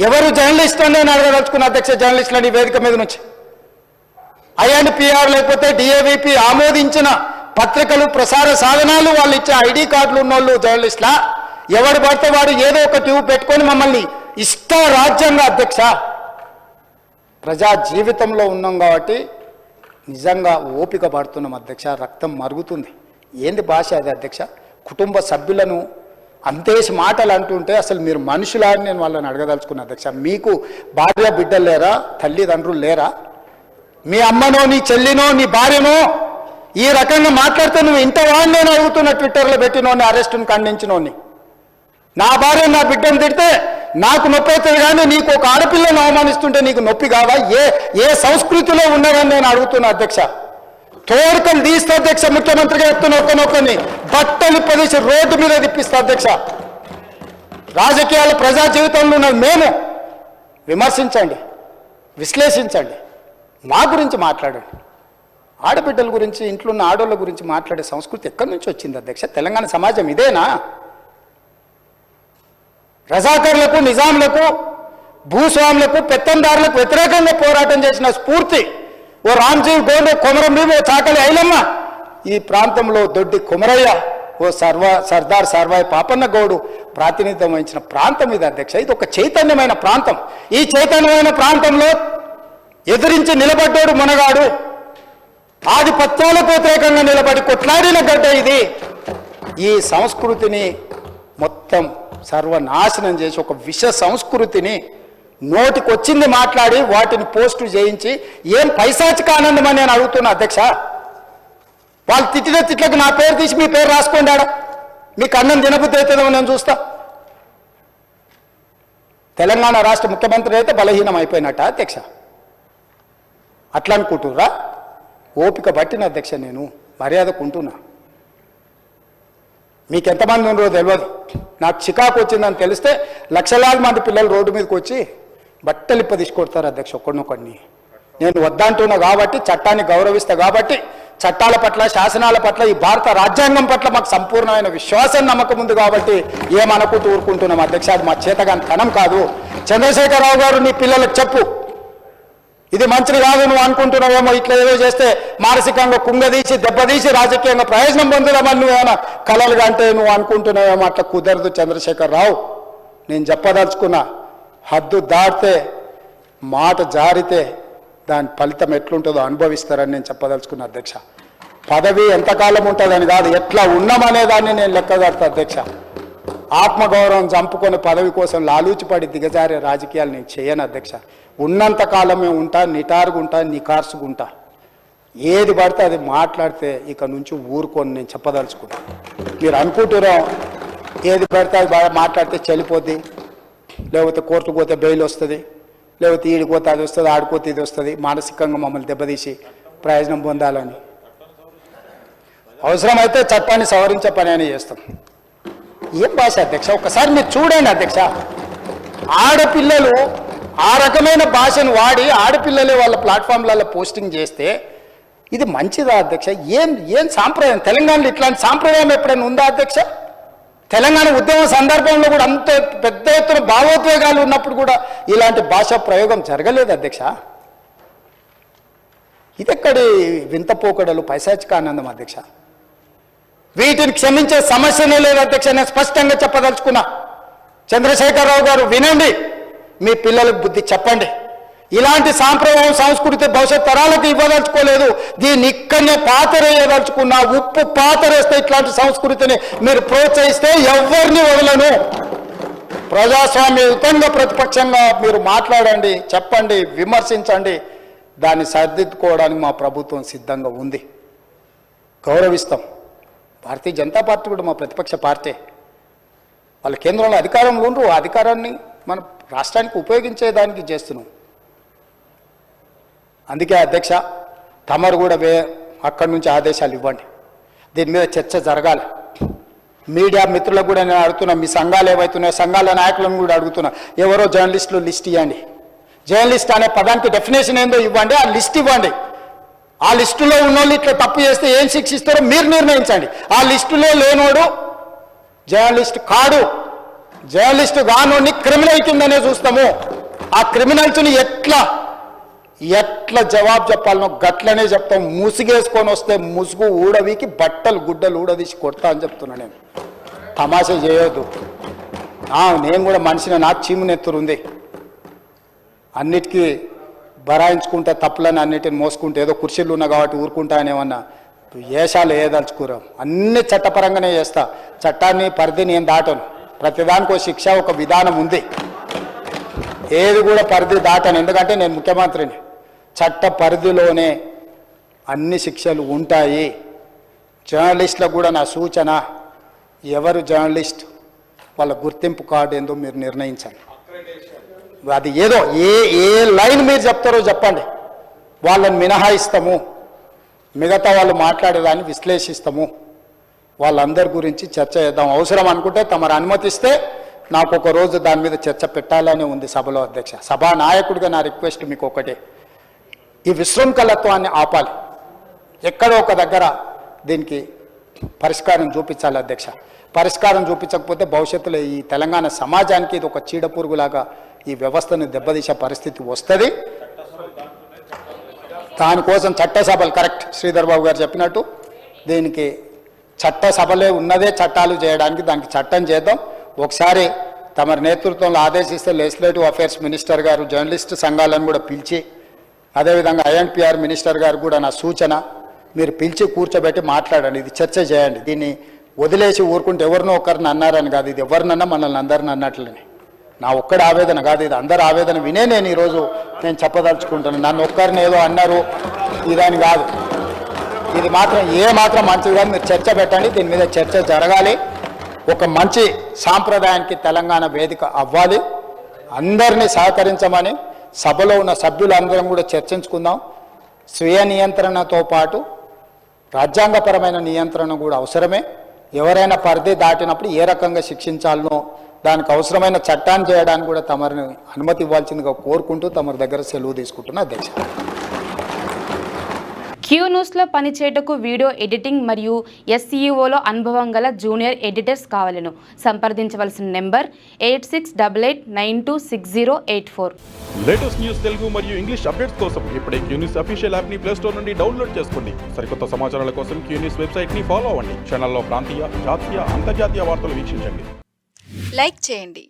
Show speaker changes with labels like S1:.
S1: ఎవరు జర్నలిస్ట్ అని నేను అడగదలుచుకున్న అధ్యక్ష, జర్నలిస్టులని వేదిక మీద నుంచి ఐఎన్పిఆర్ లేకపోతే డిఏవిపి ఆమోదించిన పత్రికలు ప్రసార సాధనాలు వాళ్ళు ఇచ్చే ఐడి కార్డులు ఉన్నోళ్ళు జర్నలిస్టులా? ఎవడు పడితే వాడు ఏదో ఒక ట్యూబ్ పెట్టుకొని మమ్మల్ని ఇష్ట రాజ్యంగా అధ్యక్ష, ప్రజా జీవితంలో ఉన్నాం కాబట్టి నిజంగా ఓపిక పడుతున్నాం అధ్యక్ష, రక్తం మరుగుతుంది. ఏంది భాష అది అధ్యక్ష? కుటుంబ సభ్యులను అంతేసి మాటలు అంటుంటే అసలు మీరు మనుషులా అని నేను వాళ్ళని అడగదలుచుకున్నా అధ్యక్ష. మీకు భార్య బిడ్డలు లేరా? తల్లిదండ్రులు లేరా? మీ అమ్మనో నీ చెల్లినో నీ భార్యనో ఈ రకంగా మాట్లాడితే నువ్వు ఇంతవా నేను అడుగుతున్నా. ట్విట్టర్లో పెట్టినోని అరెస్టును ఖండించినోని, నా భార్య నా బిడ్డను తిడితే నాకు నొప్పి అవుతుంది కానీ నీకు ఒక ఆడపిల్లను అవమానిస్తుంటే నీకు నొప్పి కావా? ఏ సంస్కృతిలో ఉన్నారని నేను అడుగుతున్నా అధ్యక్ష. తోడుకలు తీస్తే అధ్యక్ష, ముఖ్యమంత్రిగా చెప్తున్న ఒక్కనొక్కని బట్టలు పదేసి రోడ్డు మీద తిప్పిస్తా అధ్యక్ష. రాజకీయాలు ప్రజా జీవితంలో ఉన్నది మేము. విమర్శించండి, విశ్లేషించండి, మా గురించి మాట్లాడండి. ఆడబిడ్డల గురించి, ఇంట్లో ఉన్న ఆడోళ్ళ గురించి మాట్లాడే సంస్కృతి ఎక్కడి నుంచి వచ్చింది అధ్యక్ష? తెలంగాణ సమాజం ఇదేనా? రజాకర్లకు, నిజాంలకు, భూస్వాములకు, పెత్తందారులకు వ్యతిరేకంగా పోరాటం చేసిన స్ఫూర్తి ఓ రామ్జీవ్ గోండు, కొమరం భీమ్, ఓ చాకలి ఐలమ్మ, ఈ ప్రాంతంలో దొడ్డి కొమరయ్య, ఓ సర్దార్ సర్వాయి పాపన్న గౌడు ప్రాతినిధ్యం వహించిన ప్రాంతం ఇది అధ్యక్ష. ఇది ఒక చైతన్యమైన ప్రాంతం. ఈ చైతన్యమైన ప్రాంతంలో ఎదిరించి నిలబడ్డాడు మునగాడు. ఆధిపత్యాలకు వ్యతిరేకంగా నిలబడి కొట్లాడిన గడ్డ ఇది. ఈ సంస్కృతిని మొత్తం సర్వనాశనం చేసి ఒక విష సంస్కృతిని నోటికొచ్చింది మాట్లాడి వాటిని పోస్టు చేయించి ఏం పైశాచిక ఆనందం అని నేను అడుగుతున్నా అధ్యక్ష. వాళ్ళు తిట్టిన తిట్లకు నా పేరు తీసి మీ పేరు రాసుకోండి. ఆడ మీకు అన్నం తినబుద్ధి అవుతుందో నేను చూస్తా. తెలంగాణ రాష్ట్ర ముఖ్యమంత్రి అయితే బలహీనం అయిపోయినట్ట అధ్యక్ష? అట్లా అనుకుంటుర్రా? ఓపిక పట్టిన అధ్యక్ష, నేను మర్యాదకుంటున్నా. మీకు ఎంతమంది ఉన్నారో తెలియదు. నాకు చికాకు వచ్చిందని తెలిస్తే లక్షలాది మంది పిల్లలు రోడ్డు మీదకి వచ్చి బట్టలిప్ప తీసుకొడతారు అధ్యక్ష ఒక్కడినొక్కడిని. నేను వద్దంటున్నా కాబట్టి, చట్టాన్ని గౌరవిస్తా కాబట్టి, చట్టాల పట్ల, శాసనాల పట్ల, ఈ భారత రాజ్యాంగం పట్ల మాకు సంపూర్ణమైన విశ్వాసం, నమ్మకం ఉంది కాబట్టి ఏమనుకుంటూ ఊరుకుంటున్నాం అధ్యక్ష. అది మా చేతగాని తనం కాదు. చంద్రశేఖరరావు గారు నీ పిల్లలకు చెప్పు, ఇది మంచిది కాదు, నువ్వు అనుకుంటున్నావేమో ఇట్లా ఏదో చేస్తే మానసికంగా కుంగదీసి దెబ్బతీసి రాజకీయంగా ప్రయోజనం పొందుదామని నువ్వేమన్నా కలలుగా అంటే నువ్వు అనుకుంటున్నావేమో. అట్లా కుదరదు చంద్రశేఖరరావు. నేను చెప్పదలుచుకున్నా, హద్దు దాటితే, మాట జారితే దాని ఫలితం ఎట్లుంటుందో అనుభవిస్తారని నేను చెప్పదలుచుకున్నా అధ్యక్ష. పదవి ఎంతకాలం ఉంటుందని కాదు, ఎట్లా ఉన్నామనే దాన్ని నేను లెక్కగడతా అధ్యక్ష. ఆత్మగౌరవం చంపుకొని పదవి కోసం లాలూచిపడి దిగజారే రాజకీయాలు నేను చేయను అధ్యక్ష. ఉన్నంత కాలమే ఉంటా, నిటారుగుంటా, నికార్సుగుంటా. ఏది పడితే అది మాట్లాడితే ఇక నుంచి ఊరుకొని నేను చెప్పదలుచుకున్నా. మీరు అనుకుంటున్నాం ఏది పడితే అది బాగా మాట్లాడితే చెల్లిపోద్ది, లేకపోతే కోర్టుకు పోతే బెయిల్ వస్తుంది, లేకపోతే ఈడిపోతే అది వస్తుంది, ఆడిపోతే ఇది వస్తుంది, మానసికంగా మమ్మల్ని దెబ్బతీసి ప్రయోజనం పొందాలని. అవసరమైతే చట్టాన్ని సవరించే పని అని చేస్తాం. ఏం భాష అధ్యక్ష? ఒకసారి మీరు చూడండి అధ్యక్ష. ఆడపిల్లలు ఆ రకమైన భాషను వాడి ఆడపిల్లలే వాళ్ళ ప్లాట్ఫామ్లలో పోస్టింగ్ చేస్తే ఇది మంచిదా అధ్యక్ష? ఏం సాంప్రదాయం? తెలంగాణలో ఇట్లాంటి సాంప్రదాయం ఎప్పుడైనా ఉందా అధ్యక్ష? తెలంగాణ ఉద్యమం సందర్భంలో కూడా అంత పెద్ద ఎత్తున భావోద్వేగాలు ఉన్నప్పుడు కూడా ఇలాంటి భాషా ప్రయోగం జరగలేదు అధ్యక్ష. ఇదెక్కడి వింత పోకడలు, పైశాచిక ఆనందం అధ్యక్ష? వీటిని క్షమించే సమస్యనే లేదు అధ్యక్ష. నేను స్పష్టంగా చెప్పదలుచుకున్నా. చంద్రశేఖరరావు గారు వినండి, మీ పిల్లలకు బుద్ధి చెప్పండి. ఇలాంటి సాంప్రదాయం, సంస్కృతి భవిష్యత్ తరాలకు ఇవ్వదలుచుకోలేదు. దీన్ని ఇక్కడనే పాతరేయదలుచుకున్నా. ఉప్పు పాతరేస్తే ఇట్లాంటి సంస్కృతిని మీరు ప్రోత్సహిస్తే ఎవరిని వదలను. ప్రజాస్వామ్యయుతంగా ప్రతిపక్షంగా మీరు మాట్లాడండి, చెప్పండి, విమర్శించండి. దాన్ని సరిదిద్దుకోవడానికి మా ప్రభుత్వం సిద్ధంగా ఉంది. గౌరవిస్తాం. భారతీయ జనతా పార్టీ కూడా మా ప్రతిపక్ష పార్టీ. వాళ్ళ కేంద్రంలో అధికారంలో ఉండరు. ఆ అధికారాన్ని మన రాష్ట్రానికి ఉపయోగించేదానికి చేస్తున్నాం. అందుకే అధ్యక్ష, తమరు కూడా అక్కడి నుంచి ఆదేశాలు ఇవ్వండి. దీని మీద చర్చ జరగాలి. మీడియా మిత్రులకు కూడా నేను అడుగుతున్నా, మీ సంఘాలు ఏవైతున్నాయో సంఘాల నాయకులను కూడా అడుగుతున్నా, ఎవరో జర్నలిస్టులు లిస్ట్ ఇవ్వండి. జర్నలిస్ట్ అనే పదానికి డెఫినేషన్ ఏందో ఇవ్వండి, ఆ లిస్ట్ ఇవ్వండి. ఆ లిస్టులో ఉన్నోళ్ళు ఇట్లా తప్పు చేస్తే ఏం శిక్షిస్తారో మీరు నిర్ణయించండి. ఆ లిస్టులో లేనోడు జర్నలిస్ట్ కాడు. జర్నలిస్టు గానోని క్రిమినల్ కిందనే చూస్తాము. ఆ క్రిమినల్స్ని ఎట్లా జవాబు చెప్పాలనో గట్లనే చెప్తాం. ముసుగేసుకొని వస్తే ముసుగు ఊడవికి బట్టలు గుడ్డలు ఊడదీసి కొడతా అని చెప్తున్నా. నేను తమాషా చేయొద్దు. నేను కూడా మనిషిని, నాకు చీమునెత్తురుంది. అన్నిటికీ బరాయించుకుంటే తప్పులని అన్నిటిని మోసుకుంటే ఏదో కుర్చీలు ఉన్నా కాబట్టి ఊరుకుంటా అనేమన్నా ఏషాలు వేయదలుచుకోరాం. అన్ని చట్టపరంగానే చేస్తా. చట్టాన్ని పరిధి నేను దాటను. ప్రతిదానికి ఒక శిక్ష, ఒక విధానం ఉంది. ఏది కూడా పరిధి దాటను. ఎందుకంటే నేను ముఖ్యమంత్రిని. చట్ట పరిధిలోనే అన్ని శిక్షలు ఉంటాయి. జర్నలిస్టులకు కూడా నా సూచన, ఎవరు జర్నలిస్ట్ వాళ్ళ గుర్తింపు కార్డు ఏందో మీరు నిర్ణయించండి. అది ఏదో ఏ లైన్ మీరు చెప్తారో చెప్పండి. వాళ్ళని మినహాయిస్తాము, మిగతా వాళ్ళు మాట్లాడేదాన్ని విశ్లేషిస్తాము. వాళ్ళందరి గురించి చర్చ చేద్దాం. అవసరం అనుకుంటే తమరు అనుమతిస్తే నాకు ఒక రోజు దాని మీద చర్చ పెట్టాలని ఉంది సభలో. అధ్యక్ష, సభా నాయకుడిగా నా రిక్వెస్ట్ మీకు ఒకటే, ఈ విశృంఖలత్వాన్ని ఆపాలి. ఎక్కడో ఒక దగ్గర దీనికి పరిష్కారం చూపించాలి అధ్యక్ష. పరిష్కారం చూపించకపోతే భవిష్యత్తులో ఈ తెలంగాణ సమాజానికి ఇది ఒక చీడపురుగులాగా ఈ వ్యవస్థను దెబ్బతీసే పరిస్థితి వస్తుంది. దానికోసం చట్టసభలు, కరెక్ట్ శ్రీధర్ బాబు గారు చెప్పినట్టు, దీనికి చట్టసభలే ఉన్నదే చట్టాలు చేయడానికి. దానికి చట్టం చేద్దాం. ఒకసారి తమరి నేతృత్వంలో ఆదేశిస్తే లెజిస్లేటివ్ అఫైర్స్ మినిస్టర్ గారు జర్నలిస్ట్ సంఘాలను కూడా పిలిచి, అదేవిధంగా ఐఎన్పిఆర్ మినిస్టర్ గారు కూడా నా సూచన, మీరు పిలిచి కూర్చోబెట్టి మాట్లాడండి. ఇది చర్చ చేయండి. దీన్ని వదిలేసి ఊరుకుంటే ఎవరినో ఒకరిని అన్నారని కాదు, ఇది ఎవరినన్నా మనల్ని అందరిని అన్నట్లనే. నా ఒక్కడి ఆవేదన కాదు, ఇది అందరి ఆవేదన వినే నేను ఈరోజు చెప్పదలుచుకుంటున్నాను. నన్ను ఒక్కరిని ఏదో అన్నారు ఇదని కాదు. ఇది మాత్రం మాత్రం మంచిది కాదు. మీరు చర్చ పెట్టండి. దీని మీద చర్చ జరగాలి. ఒక మంచి సాంప్రదాయానికి తెలంగాణ వేదిక అవ్వాలి. అందరినీ సహకరించమని సభలో ఉన్న సభ్యులందరం కూడా చర్చించుకుందాం. స్వీయ నియంత్రణతో పాటు రాజ్యాంగపరమైన నియంత్రణ కూడా అవసరమే. ఎవరైనా పరిధి దాటినప్పుడు ఏ రకంగా శిక్షించాలనో దానికి అవసరమైన చట్టాన్ని చేయడానికి కూడా తమరిని అనుమతి ఇవ్వాల్సిందిగా కోరుకుంటూ తమరి దగ్గర సెలవు తీసుకుంటున్నా అధ్యక్ష.
S2: క్యూ న్యూస్లో పనిచేయటకు వీడియో ఎడిటింగ్ మరియు SEOలో అనుభవం గల జూనియర్ ఎడిటర్స్ కావాలను. సంప్రదించవలసిన నెంబర్ 8688926084.
S3: లేటెస్ట్ న్యూస్ తెలుగు మరియు ఇంగ్లీష్ అప్డేట్స్ కోసం ఇప్పుడే క్యూ న్యూస్ అఫీషియల్ యాప్ ని ప్లే స్టోర్ నుండి డౌన్లోడ్ చేసుకోండి. సరికొత్త సమాచారాల కోసం క్యూ న్యూస్ వెబ్సైట్ ని ఫాలో అవ్వండి. ఛానల్లో ప్రాంతీయ, జాతీయ, అంతర్జాతీయ వార్తలు వీక్షించండి.
S4: లైక్ చేయండి,